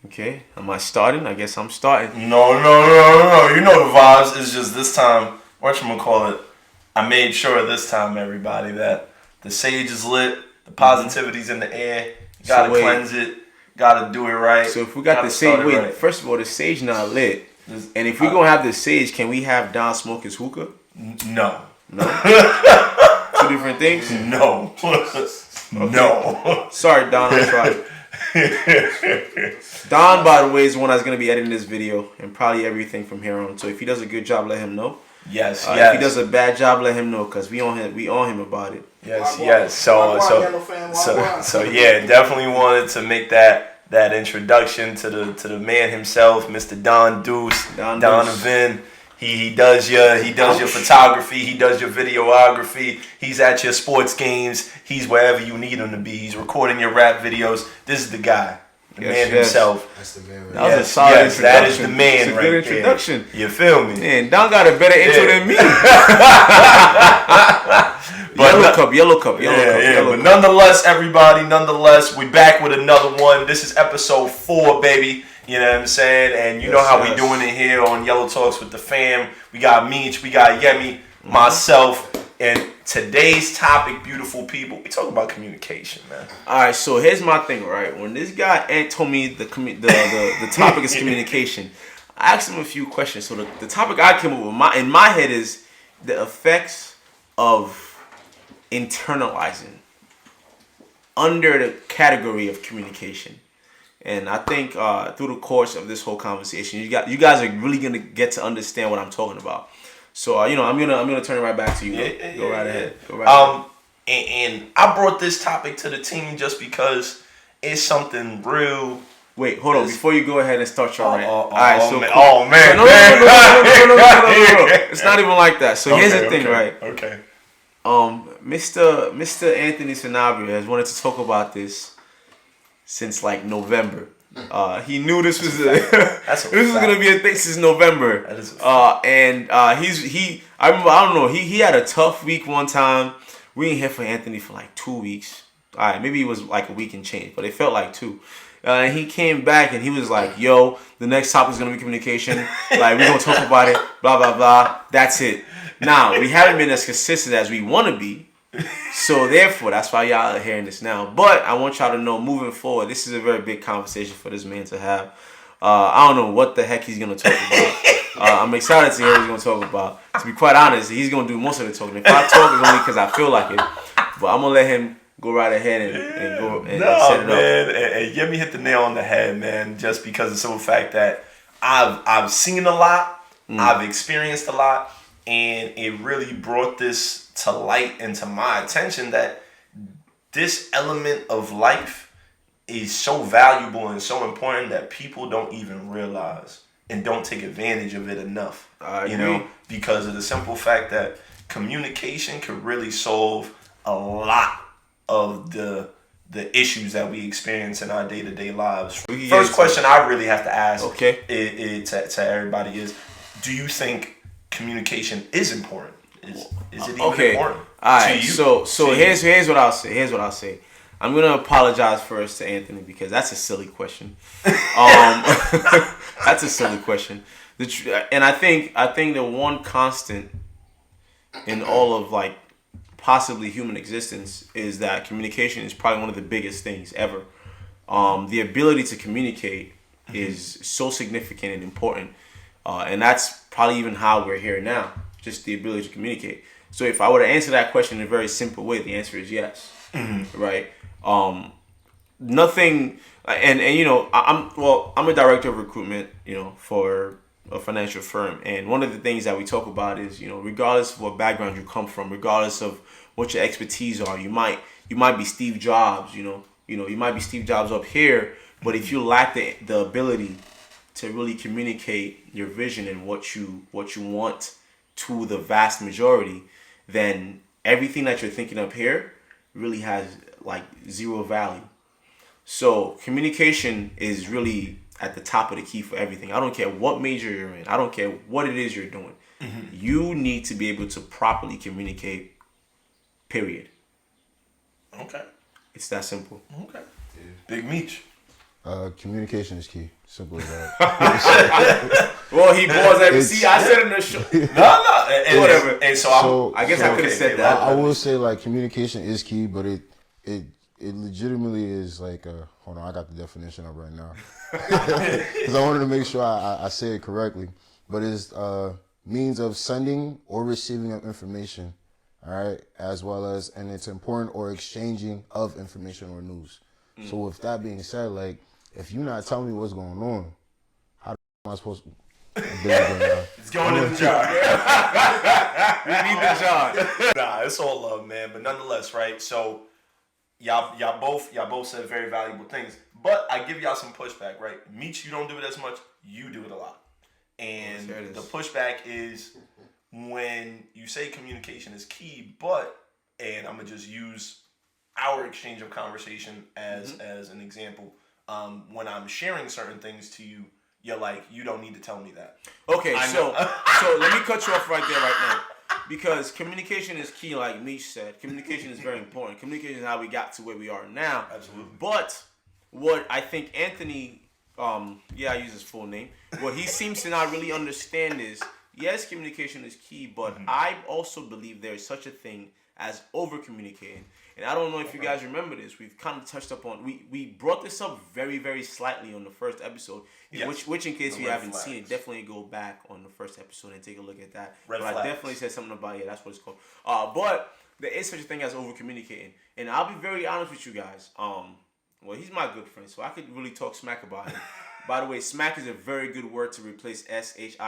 Okay, am I starting? I guess I'm starting. No. You know the vibes. It's just this time, whatchamacallit, I made sure this time, everybody, that the sage is lit, the positivity's in the air. You gotta cleanse it, gotta do it right. So if we got the sage, wait, first of all, the sage not lit. And if we're gonna have the sage, can we have Don smoke his hookah? No. Two different things? No. No. Sorry, Don, I tried. Don, by the way, is the one that's going to be editing this video and probably everything from here on. So if he does a good job, let him know. Yes. If he does a bad job, let him know because we on him about it. Yes. So yeah, definitely wanted to make that introduction to the man himself, Mr. Don Deuce, Donovan. He does your photography, he does your videography, he's at your sports games, he's wherever you need him to be. He's recording your rap videos. This is the guy. The man himself. That's the man. That was a solid introduction. That is the man. It's a good introduction. There. You feel me? Man, Don got a better intro than me. Yellow cup. But nonetheless, everybody, we back with another one. This is episode 4, baby. You know what I'm saying? And you know how we doing it here on Yellow Talks with the fam. We got Meech, we got Yemi, myself, and today's topic, beautiful people, we talk about communication, man. All right, so here's my thing, right? When this guy Ant told me the topic is communication, I asked him a few questions. So the topic I came up with in my head is the effects of internalizing under the category of communication. And I think through the course of this whole conversation, you guys are really gonna get to understand what I'm talking about. So I'm gonna turn it right back to you. Go right ahead. And I brought this topic to the team just because it's something real. Wait, hold on. Before you go ahead and start your rant. No. It's not even like that. So here's the thing, right? Okay. Mr. Anthony Sanabria has wanted to talk about this since like November. He knew this was gonna be a thing since November. That is he had a tough week one time. We didn't hear from Anthony for like 2 weeks. All right, maybe it was like a week and change, but it felt like 2. And he came back and he was like, "Yo, the next topic is gonna be communication. Like we're gonna talk about it. Blah blah blah. That's it." Now we haven't been as consistent as we want to be. So therefore, that's why y'all are hearing this now. But I want y'all to know, moving forward, this is a very big conversation for this man to have. I don't know what the heck he's gonna talk about. I'm excited to hear what he's gonna talk about. To be quite honest, he's gonna do most of the talking. If I talk, it's only because I feel like it. But I'm gonna let him go right ahead and go and set it up. And Yemi hit the nail on the head, man. Just because of the simple fact that I've seen a lot, I've experienced a lot, and it really brought this to light and to my attention that this element of life is so valuable and so important that people don't even realize and don't take advantage of it enough. Because of the simple fact that communication can really solve a lot of the issues that we experience in our day-to-day lives. First question I really have to ask to everybody is, do you think communication is important? Is it even important? All right. So here's what I'll say. I'm gonna apologize first to Anthony because that's a silly question. That's a silly question. And I think the one constant in all of like possibly human existence is that communication is probably one of the biggest things ever. The ability to communicate is so significant and important, and that's probably even how we're here now. Just the ability to communicate. So if I were to answer that question in a very simple way, the answer is yes. Right? Nothing, and I'm a director of recruitment, for a financial firm. And one of the things that we talk about is, regardless of what background you come from, regardless of what your expertise are, you might be Steve Jobs, you might be Steve Jobs up here, but if you lack the ability to really communicate your vision and what you want to the vast majority, then everything that you're thinking up here really has like zero value. So communication is really at the top of the key for everything. I don't care what major you're in. I don't care what it is you're doing. You need to be able to properly communicate, period. Okay. It's that simple. Okay. Big Meech. Communication is key. Simple as that. Well, he paused. See, I said in the show. No. Whatever. And so I guess I could have said that. I will say like communication is key, but it legitimately is like hold on, I got the definition up right now because I wanted to make sure I say it correctly. But it's means of sending or receiving of information, all right, as well as and it's important or exchanging of information or news. So with that being said, like if you're not telling me what's going on, how am I supposed to? It's going in the jar. We need the jar. Nah, it's all love, man. But nonetheless, right? So y'all both said very valuable things. But I give y'all some pushback, right? Meech, you don't do it as much. You do it a lot. And the pushback is when you say communication is key, and I'm gonna just use our exchange of conversation as an example. When I'm sharing certain things to you, you're like, you don't need to tell me that. Okay, so let me cut you off right there, right now, because communication is key, like Mish said. Communication is very important. Communication is how we got to where we are now. Absolutely. But what I think Anthony, I use his full name. What he seems to not really understand is, yes, communication is key, but I also believe there is such a thing as over communicating. And I don't know if you guys remember this. We've kind of touched upon. We brought this up very, very slightly on the first episode. Yes. Which in case you haven't seen it, definitely go back on the first episode and take a look at that. But I definitely said something about that's what it's called. But there is such a thing as over communicating. And I'll be very honest with you guys. Well, he's my good friend, so I could really talk smack about him. By the way, smack is a very good word to replace shit. So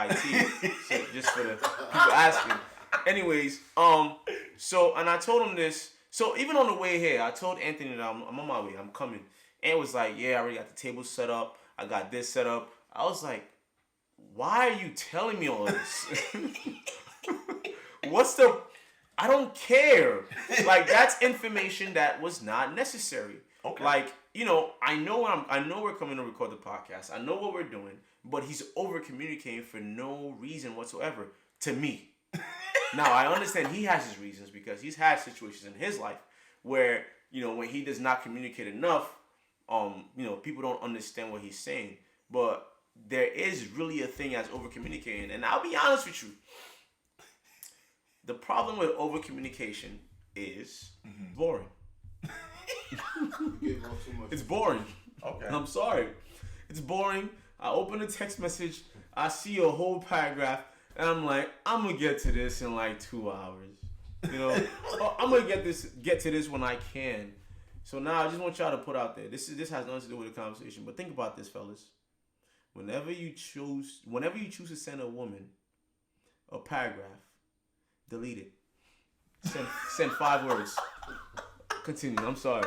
just for the people asking. Anyways, so and I told him this. So even on the way here, I told Anthony that I'm on my way. I'm coming. And was like, yeah, I already got the table set up. I got this set up. I was like, why are you telling me all this? I don't care. Like, that's information that was not necessary. Okay. Like, I know we're coming to record the podcast. I know what we're doing, but he's over communicating for no reason whatsoever to me. Now, I understand he has his reasons because he's had situations in his life where, when he does not communicate enough, people don't understand what he's saying. But there is really a thing as over communicating. And I'll be honest with you. The problem with over communication is boring. It's boring. Okay. I'm sorry. It's boring. I open a text message. I see a whole paragraph. And I'm like, I'm going to get to this in like 2 hours. I'm going to get to this when I can. So now I just want y'all to put out there. This has nothing to do with the conversation. But think about this, fellas. Whenever you choose to send a woman a paragraph, delete it. Send 5 words. Continue. I'm sorry.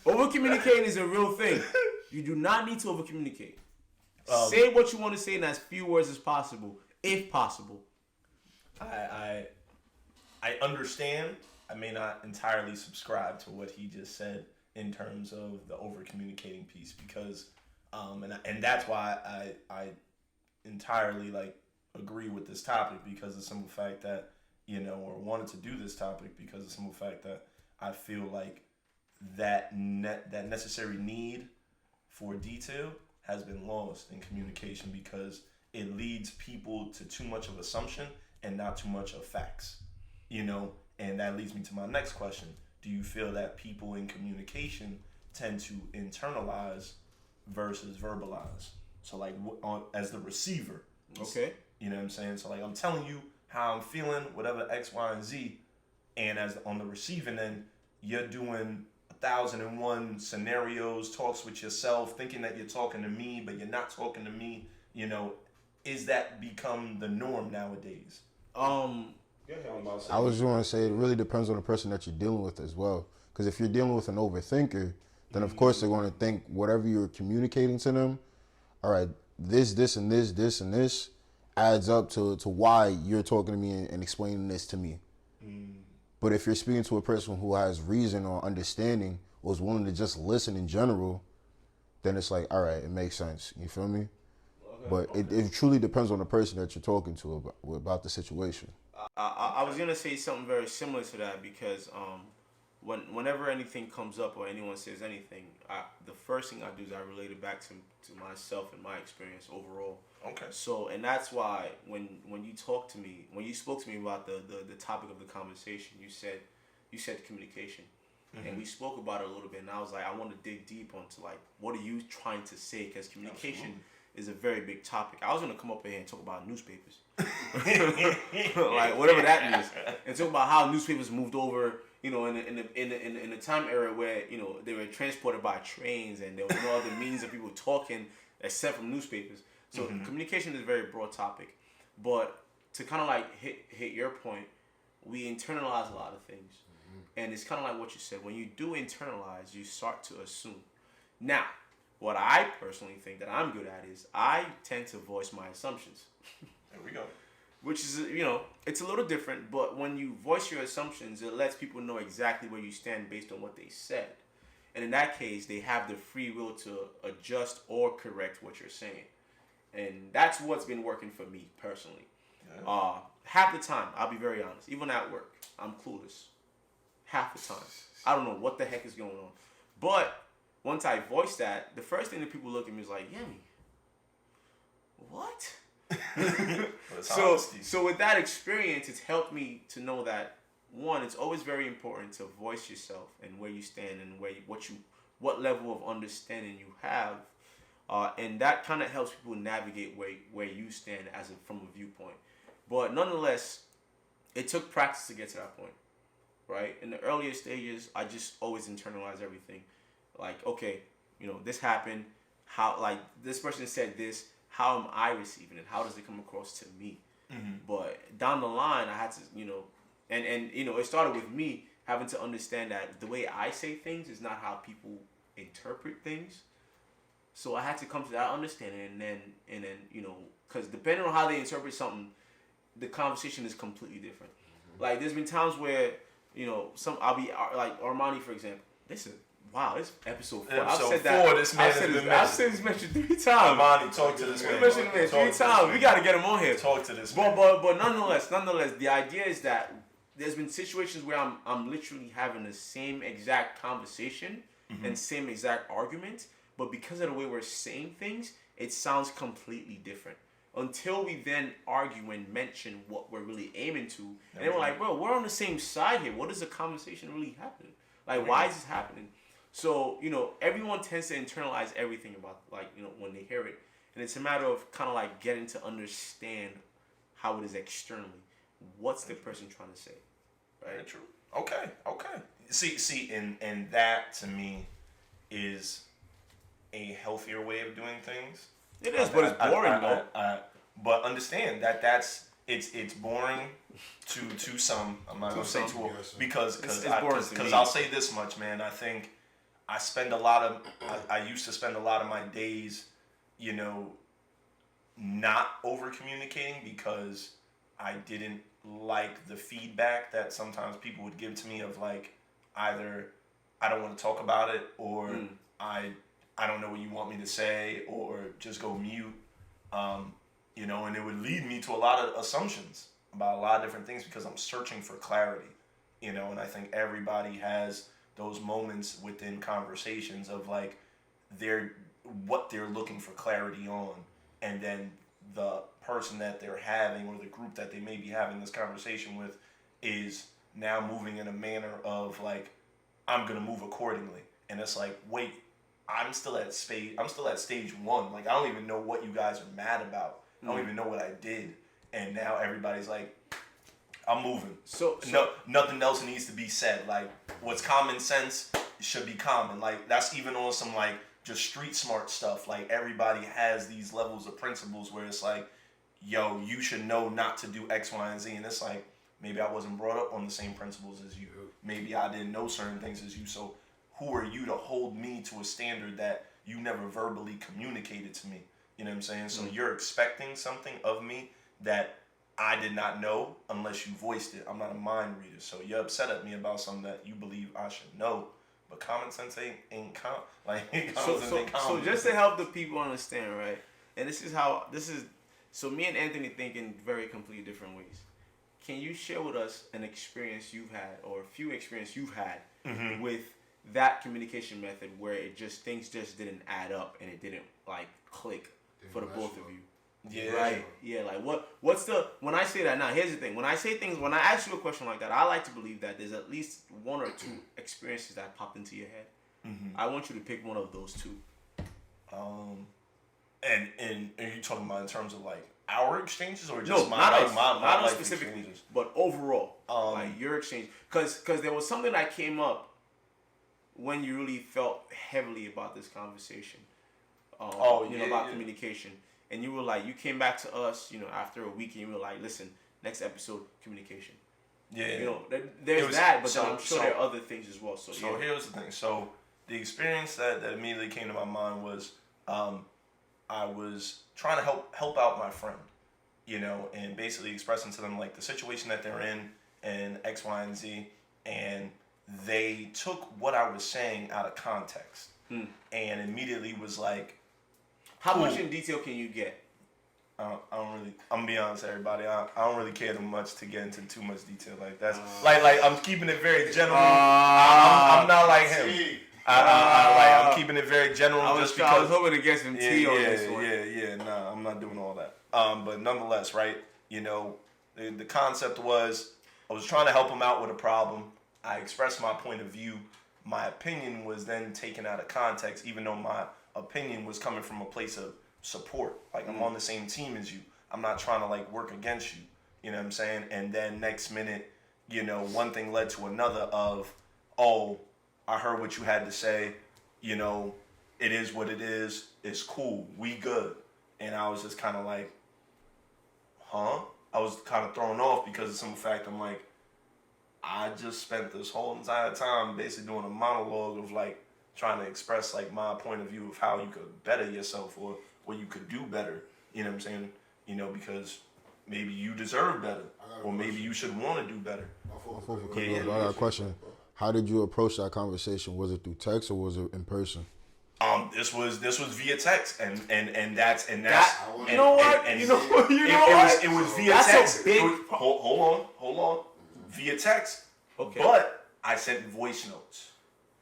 Over communicating is a real thing. You do not need to over communicate. Say what you want to say in as few words as possible. If possible. I understand. I may not entirely subscribe to what he just said in terms of the over communicating piece because and that's why I entirely agree with this topic because of the simple fact that or wanted to do this topic because of the simple fact that I feel like that necessary need for detail has been lost in communication because it leads people to too much of assumption and not too much of facts, and that leads me to my next question. Do you feel that people in communication tend to internalize versus verbalize? So as the receiver. Okay. You know what I'm saying? So I'm telling you how I'm feeling, whatever X, Y, and Z, and as on the receiving end, you're doing 1,001 scenarios, talks with yourself, thinking that you're talking to me, but you're not talking to me, Is that become the norm nowadays? I was going to say it really depends on the person that you're dealing with as well. Because if you're dealing with an overthinker, then of course they're going to think whatever you're communicating to them, all right, this, and this, and this adds up to why you're talking to me and explaining this to me. But if you're speaking to a person who has reason or understanding or is willing to just listen in general, then it's like, all right, it makes sense. You feel me? But it truly depends on the person that you're talking to about the situation. I was going to say something very similar to that because whenever anything comes up or anyone says anything, the first thing I do is I relate it back to myself and my experience overall. Okay. So, and that's why when you spoke to me about the topic of the conversation, you said communication. Mm-hmm. And we spoke about it a little bit, and I was like, I want to dig deep onto like, what are you trying to say? Because communication is a very big topic. I was gonna come up here and talk about newspapers, like whatever that means, and talk about how newspapers moved over, you know, in the time era where, you know, they were transported by trains and there was no other means of people talking except from newspapers. So communication is a very broad topic, but to kind of like hit your point, we internalize a lot of things, and it's kind of like what you said. When you do internalize, you start to assume. Now, what I personally think that I'm good at is I tend to voice my assumptions. There we go. Which is, you know, it's a little different, but when you voice your assumptions, it lets people know exactly where you stand based on what they said. And in that case, they have the free will to adjust or correct what you're saying. And that's what's been working for me personally. Yeah. Half the time, I'll be very honest, even at work, I'm clueless. Half the time. I don't know what the heck is going on. But once I voice that, the first thing that people look at me is like, Yemi, what? So with that experience, it's helped me to know that, one, it's always very important to voice yourself and where you stand and what level of understanding you have, and that kind of helps people navigate where you stand from a viewpoint. But nonetheless, it took practice to get to that point, right? In the earlier stages, I just always internalize everything. Like, okay, you know, this happened. How, like, this person said this. How am I receiving it? How does it come across to me? Mm-hmm. But down the line, I had to, you know, and you know, it started with me having to understand that the way I say things is not how people interpret things. So I had to come to that understanding, and then you know, because depending on how they interpret something, the conversation is completely different. Mm-hmm. Like, there's been times where, you know, I'll be like Armani, for example. Wow, this episode 4. I've said that. I've said this mentioned 3 times. Armani, talk to this man. Mentioned him 3 times. We got to get him on here. Talk to this man. But nonetheless, the idea is that there's been situations where I'm literally having the same exact conversation and same exact argument, but because of the way we're saying things, it sounds completely different. Until we then argue and mention what we're really aiming to, and then we're like, bro, we're on the same side here. What is the conversation really happening? Like, why is this happening? So, you know, everyone tends to internalize everything about, like, you know, when they hear it. And it's a matter of kind of like getting to understand how it is externally. What's the person trying to say? Right? Very true. Okay. See, and that to me is a healthier way of doing things. It is, but it's boring though. But understand that's it's boring to some. I'm not gonna say to all, because I'll say this much, man. I think I used to spend a lot of my days, you know, not over communicating because I didn't like the feedback that sometimes people would give to me of like, either I don't want to talk about it, or I don't know what you want me to say, or just go mute. You know, and it would lead me to a lot of assumptions about a lot of different things because I'm searching for clarity, you know, and I think everybody has those moments within conversations of like what they're looking for clarity on, and then the person that they're having or the group that they may be having this conversation with is now moving in a manner of like, I'm gonna move accordingly, and it's like, wait, I'm still at stage 1. Like, I don't even know what you guys are mad about. I don't even know what I did, and now everybody's like, I'm moving. So no, nothing else needs to be said. Like, what's common sense should be common. Like, that's even on some like just street smart stuff. Like, everybody has these levels of principles where it's like, yo, you should know not to do X, Y, and Z, and it's like, maybe I wasn't brought up on the same principles as you. Maybe I didn't know certain things as you. So who are you to hold me to a standard that you never verbally communicated to me? You know what I'm saying? So you're expecting something of me that I did not know unless you voiced it. I'm not a mind reader. So you're upset at me about something that you believe I should know. But common sense ain't common. So just to help the people understand, right? And so me and Anthony think in very completely different ways. Can you share with us an experience you've had, or a few experiences you've had, with that communication method where things just didn't add up and it didn't like click for the both of you. Yeah. Right. Yeah. Like what's the when I say that now? Here's the thing. When I ask you a question like that, I like to believe that there's at least one or two experiences that popped into your head. I want you to pick one of those two. And are you talking about in terms of like our exchanges or just no, my not life, us, my not us life specifically, exchanges? but overall, like your exchange, because there was something that came up when you really felt heavily about this conversation. About communication, and you were like, you came back to us, after a week, and you were like, listen, next episode, communication. Yeah, there's that, but then I'm sure there are other things as well. So here's the thing. So the experience that immediately came to my mind was I was trying to help out my friend, and basically expressing to them like the situation that they're in and X, Y, and Z, and they took what I was saying out of context and immediately was like, how much in detail can you get? I don't really. I'm gonna be honest, everybody. I don't really care too much to get into too much detail. Like that's like I'm keeping it very general. I'm not like him. I'm keeping it very general. I was hoping to get some tea on this one. Yeah. Nah, I'm not doing all that. But nonetheless, right? The concept was I was trying to help him out with a problem. I expressed my point of view. My opinion was then taken out of context, even though my opinion was coming from a place of support. Like I'm on the same team as you. I'm not trying to like work against you. You know what I'm saying? And then next minute, one thing led to another of, oh, I heard what you had to say. It is what it is. It's cool. We good. And I was just kind of like, huh? I was kind of thrown off because of some fact I'm like, I just spent this whole entire time basically doing a monologue of like trying to express like my point of view of how you could better yourself or what you could do better. You know what I'm saying? Because maybe you deserve better or maybe you should want to do better. I got a question. How did you approach that conversation? Was it through text or was it in person? This was via text and that's you know what? It was via text. Hold on. Via text. Okay. But I sent voice notes.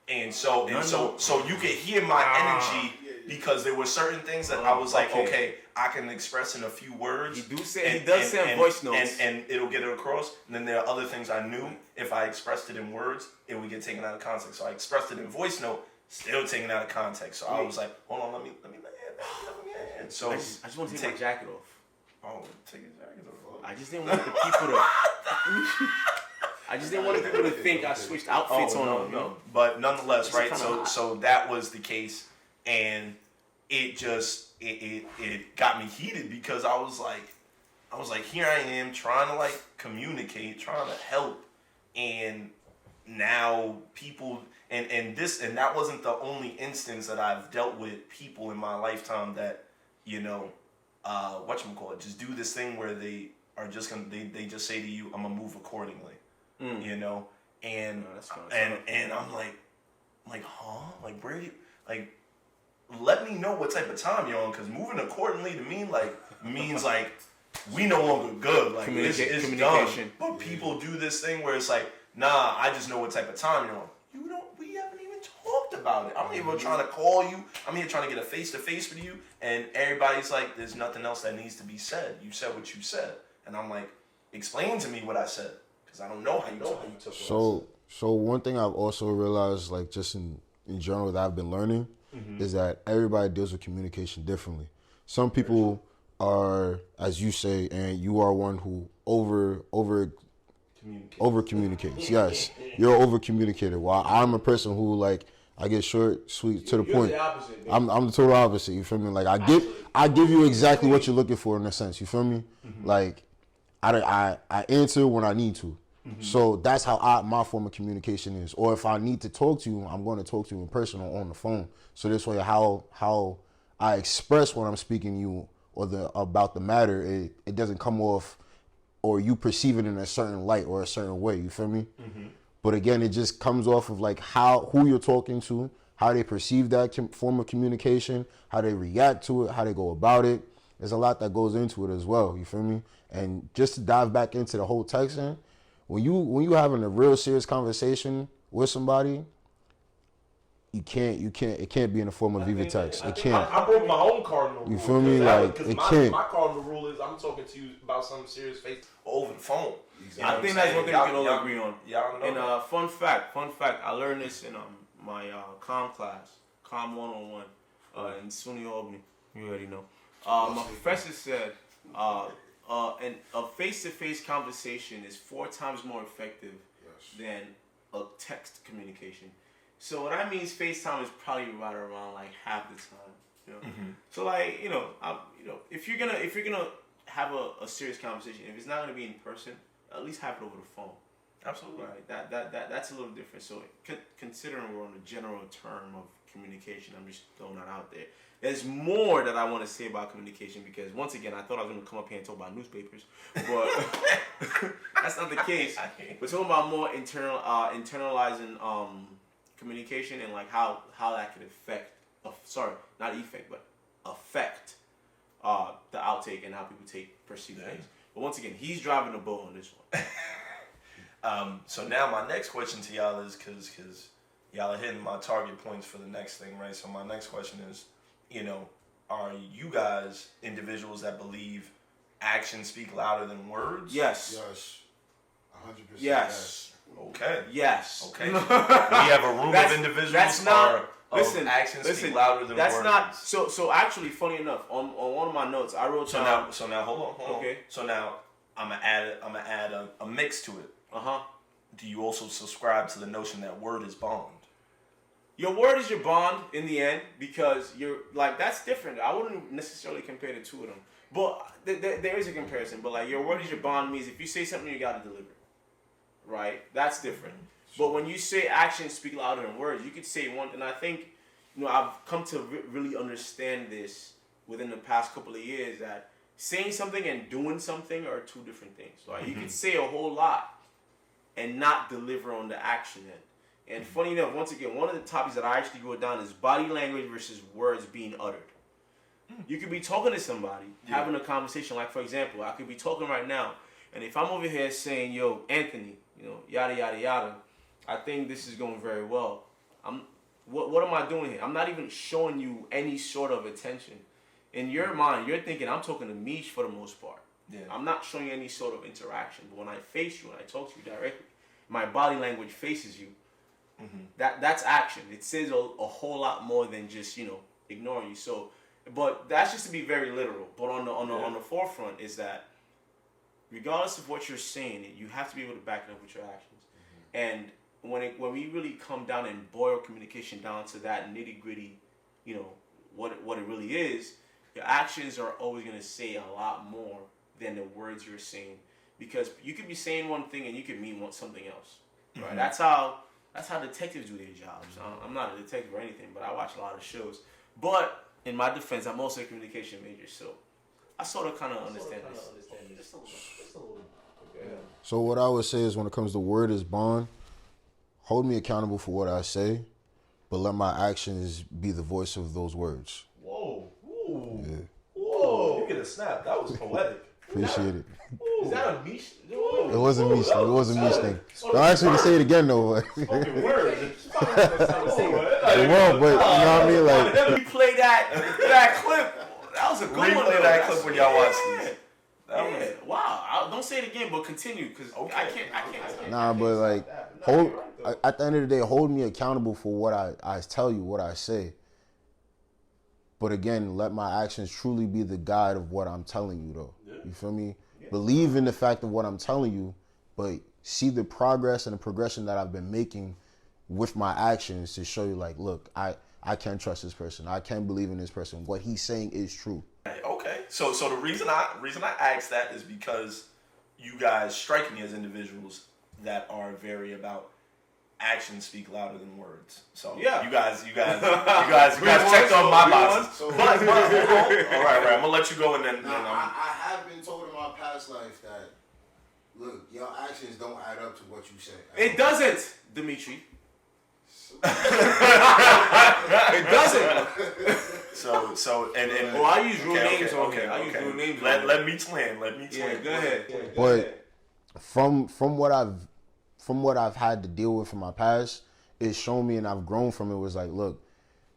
And so you could hear my energy because there were certain things that I was like, okay, I can express in a few words. He does send voice notes. And it'll get it across. And then there are other things I knew if I expressed it in words, it would get taken out of context. So I expressed it in voice note, still taken out of context. So I was like, hold on, let me land. So I just want to take my jacket off. Oh, take your jacket off. I just didn't want the people to. I just didn't want people to think I switched outfits on them. No. But nonetheless, right? So that was the case, and it just it got me heated because I was like, here I am trying to like communicate, trying to help, and now people and that wasn't the only instance that I've dealt with people in my lifetime that whatchamacallit, just do this thing where they are just gonna they just say to you, I'm gonna move accordingly. And I'm like, huh? Like, where you like? Let me know what type of time you're on, because moving accordingly to me means like we no longer good. Like it's done. But people do this thing where it's like, nah, I just know what type of time you're on. We haven't even talked about it. I'm even trying to call you. I'm here trying to get a face to face with you, and everybody's like, there's nothing else that needs to be said. You said what you said, and I'm like, explain to me what I said. Because I don't know how you took it. So one thing I've also realized, like just in general that I've been learning, is that everybody deals with communication differently. Some people are, as you say, and you are one who over communicates. Yes, you're over communicator. While I'm a person who like I get short, sweet, to the point. The opposite, I'm the total opposite. You feel me? Like I give you exactly what you're looking for in a sense. You feel me? Like. I answer when I need to. So that's how my form of communication is. Or if I need to talk to you, I'm going to talk to you in person or on the phone. So this way, how I express when I'm speaking to you or about the matter, it doesn't come off or you perceive it in a certain light or a certain way. You feel me? But again, it just comes off of like who you're talking to, how they perceive that form of communication, how they react to it, how they go about it. There's a lot that goes into it as well. You feel me? And just to dive back into the whole texting, when you having a real serious conversation with somebody, it can't be in the form of either text. It can't. I broke my own cardinal rule. You feel me? Like, it can't. My cardinal rule is I'm talking to you about something serious face over the phone. You know I think that's one thing we can all agree on. Y'all know. And fun fact, I learned this in my comm class, comm 101 in SUNY Albany. You already know. My professor said, and a face-to-face conversation is 4 times more effective than a text communication. So what that means, FaceTime is probably right around like half the time. You know? So like if you're gonna have a serious conversation, if it's not gonna be in person, at least have it over the phone. Absolutely. Right. That's a little different. So considering we're on a general term of communication, I'm just throwing that out there. There's more that I want to say about communication because once again, I thought I was going to come up here and talk about newspapers, but that's not the case. We're talking about more internalizing communication and like how that could affect the outtake and how people perceive things. But once again, he's driving the boat on this one. So now my next question to y'all is because y'all are hitting my target points for the next thing, right? So my next question is, are you guys individuals that believe actions speak louder than words? Yes. 100%. Yes. Okay. Yes. Okay. We have a room of individuals actions speak louder than words. That's not so actually funny enough, on one of my notes I wrote so now hold on. Okay. So now I'm gonna add a mix to it. Do you also subscribe to the notion that word is bond? Your word is your bond in the end because you're like that's different. I wouldn't necessarily compare the two of them, but there is a comparison. But like your word is your bond means if you say something, you got to deliver, right? That's different. But when you say actions speak louder than words, you could say one. And I think I've come to really understand this within the past couple of years that saying something and doing something are two different things. Right? You could say a whole lot and not deliver on the action end. And funny enough, once again, one of the topics that I actually wrote down is body language versus words being uttered. You could be talking to somebody, having a conversation. Like, for example, I could be talking right now, and if I'm over here saying, yo, Anthony, yada, yada, yada, I think this is going very well. What am I doing here? I'm not even showing you any sort of attention. In your mind, you're thinking I'm talking to Mish for the most part. Yeah. I'm not showing you any sort of interaction. But when I face you and I talk to you directly, my body language faces you. That's action. It says a whole lot more than just ignoring you. So, but that's just to be very literal. But on the forefront is that regardless of what you're saying, you have to be able to back it up with your actions. And when we really come down and boil communication down to that nitty gritty, what it really is, your actions are always going to say a lot more than the words you're saying, because you could be saying one thing and you could mean something else. Right? That's how detectives do their jobs. I'm not a detective or anything, but I watch a lot of shows. But in my defense, I'm also a communication major, so I sort of kind of understand this. Just a little. Okay. So what I would say is when it comes to word is bond, hold me accountable for what I say, but let my actions be the voice of those words. Whoa. Ooh. Yeah. Whoa. You get a snap. That was poetic. Appreciate it. Is that a Mish? It wasn't Mish. It wasn't a Mish thing. No, actually, to say it again though. Fucking word. It won't, but you know what I mean? Like, we play that clip. That was a good one. Replay that clip when y'all watch this. Wow. Don't say it again, but continue because I can't. Nah, but like, at the end of the day, hold me accountable for what I tell you, what I say. But again, let my actions truly be the guide of what I'm telling you, though. Yeah. You feel me? Yeah. Believe in the fact of what I'm telling you, but see the progress and the progression that I've been making with my actions to show you, like, look, I can trust this person. I can believe in this person. What he's saying is true. Okay. So the reason I asked that is because you guys strike me as individuals that are very about actions speak louder than words. So yeah, you guys checked on my boxes. So, but hold on. All right. I'm gonna let you go and then. I have been told in my past life that look, your actions don't add up to what you say. It doesn't, Dimitri. It doesn't. So and well, I use real names on here. I use real names. Let me twin. Yeah, go ahead. But from what I've from what I've had to deal with in my past, it's shown me and I've grown from it was like, look,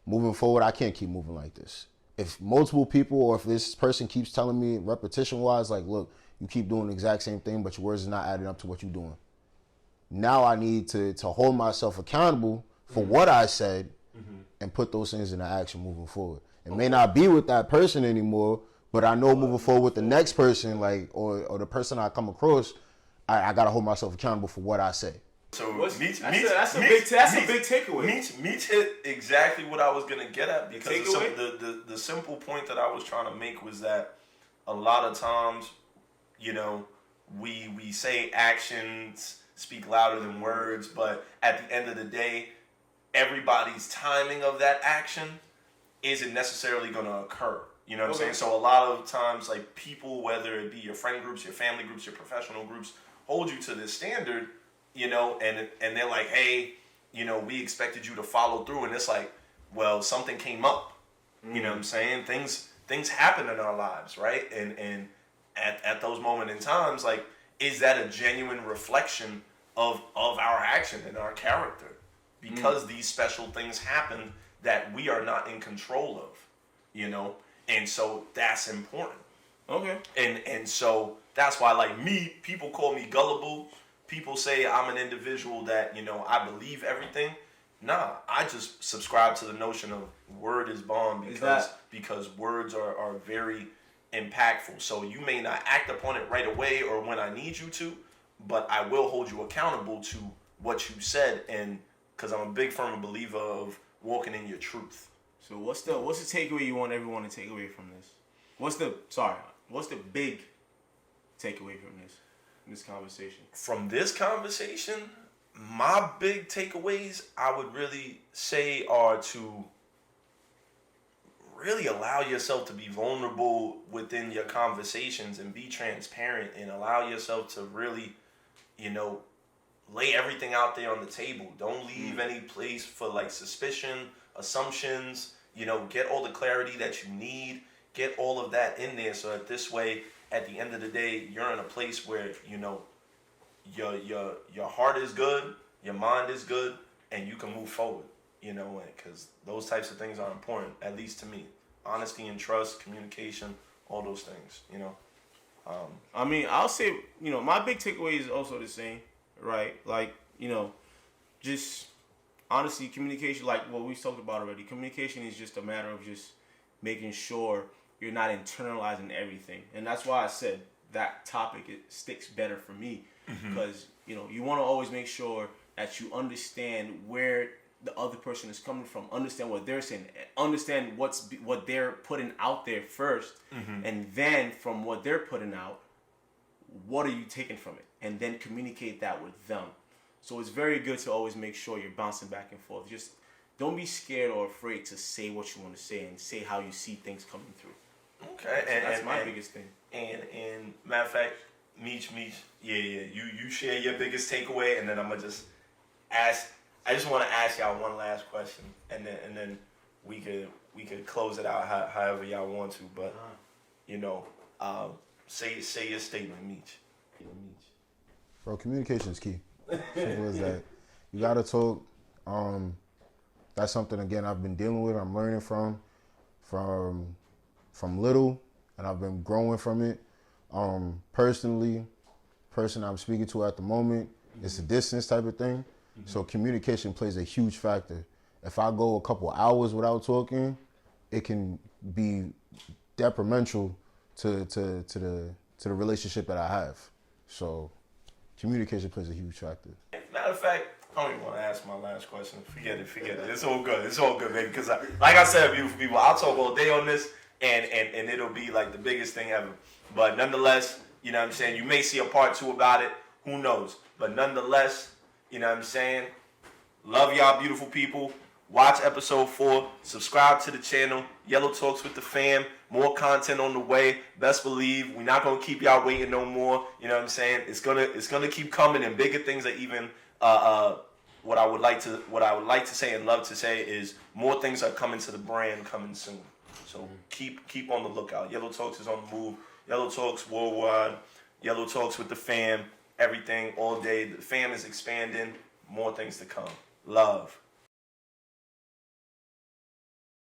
moving forward, I can't keep moving like this. If multiple people or if this person keeps telling me repetition wise, like, look, you keep doing the exact same thing, but your words are not adding up to what you're doing. Now I need to hold myself accountable for what I said and put those things into action moving forward. It may not be with that person anymore, but I know moving forward with the next person, like, or the person I come across, I got to hold myself accountable for what I say. So that's a big takeaway. Meech hit exactly what I was gonna get at, because the simple point that I was trying to make was that a lot of times, we say actions speak louder than words, but at the end of the day, everybody's timing of that action isn't necessarily gonna occur. You know what I'm saying? So a lot of times, like, people, whether it be your friend groups, your family groups, your professional groups, hold you to this standard, and they're like, hey, we expected you to follow through, and it's like, well, something came up. You know what I'm saying? Things happen in our lives, right? And at those moments in times, like, is that a genuine reflection of our action and our character? Because these special things happen that we are not in control of, and so that's important. Okay. And so that's why, like, me, people call me gullible. People say I'm an individual that, I believe everything. Nah, I just subscribe to the notion of word is bond, because words are very impactful. So you may not act upon it right away or when I need you to, but I will hold you accountable to what you said, and because I'm a big firm believer of walking in your truth. So what's the takeaway you want everyone to take away from this? What's the big takeaway from this conversation? From this conversation, my big takeaways, I would really say, are to really allow yourself to be vulnerable within your conversations and be transparent, and allow yourself to really, lay everything out there on the table. Don't leave any place for, like, suspicion, assumptions. Get all the clarity that you need. Get all of that in there, so that this way, at the end of the day, you're in a place where, your heart is good, your mind is good, and you can move forward. Because those types of things are important, at least to me. Honesty and trust, communication, all those things. I'll say, my big takeaway is also the same, right? Like, just honesty, communication, like what we talked about already. Communication is just a matter of just making sure you're not internalizing everything. And that's why I said that topic, it sticks better for me. Because, you want to always make sure that you understand where the other person is coming from, understand what they're saying, understand what they're putting out there first, and then from what they're putting out, what are you taking from it, and then communicate that with them. So it's very good to always make sure you're bouncing back and forth. Just don't be scared or afraid to say what you want to say and say how you see things coming through. Okay, so that's my biggest thing. And matter of fact, Meech, you share your biggest takeaway, and then I'm gonna just ask. I just want to ask y'all one last question, and then we could close it out however y'all want to. But say your statement, Meech. Bro, communication is key. Simple as that. You gotta talk. That's something, again, I've been dealing with. I'm learning from little, and I've been growing from it. Personally, person I'm speaking to at the moment, it's a distance type of thing. So communication plays a huge factor. If I go a couple hours without talking, it can be detrimental to the relationship that I have. So communication plays a huge factor. Matter of fact, I don't even want to ask my last question. Forget it. It's all good, baby. Because like I said, beautiful people, I'll talk all day on this, and it'll be like the biggest thing ever. But nonetheless, you know what I'm saying, you may see a part 2 about it. Who knows? But nonetheless, you know what I'm saying? Love y'all, beautiful people. Watch episode 4. Subscribe to the channel. Yellow Talks with the Fam. More content on the way. Best believe we're not gonna keep y'all waiting no more. You know what I'm saying? It's gonna keep coming, and bigger things are even. What I would like to say and love to say is more things are coming to the brand coming soon. So keep on the lookout. Yellow Talks is on the move. Yellow Talks worldwide. Yellow Talks with the Fam. everything all day. The fam is expanding. More things to come. Love.